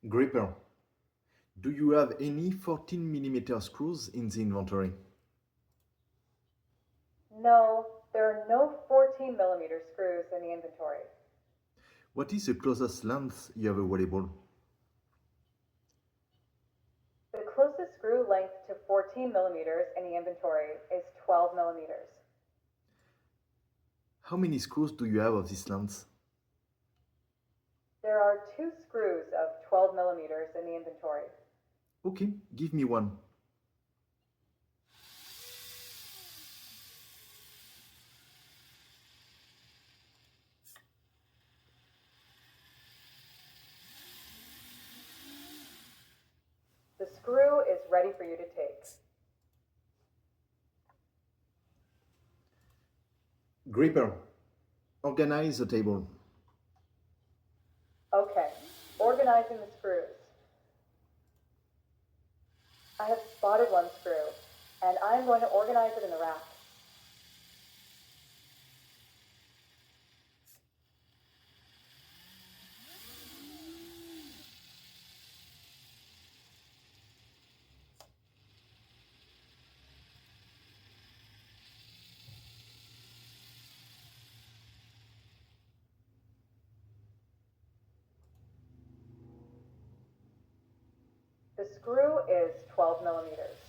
Gripper, do you have any 14 mm screws in the inventory? No, there are no 14 millimeter screws in the inventory. What is the closest length you have available? The closest screw length to 14 millimeters in the inventory is 12 millimeters. How many screws do you have of this length? There are two screws of 12 millimeters in the inventory. Okay, give me one. The screw is ready for you to take. Gripper, organize the table. Okay, organizing the screws. I have spotted one screw, and I am going to organize it in the rack. The screw is 12 millimeters.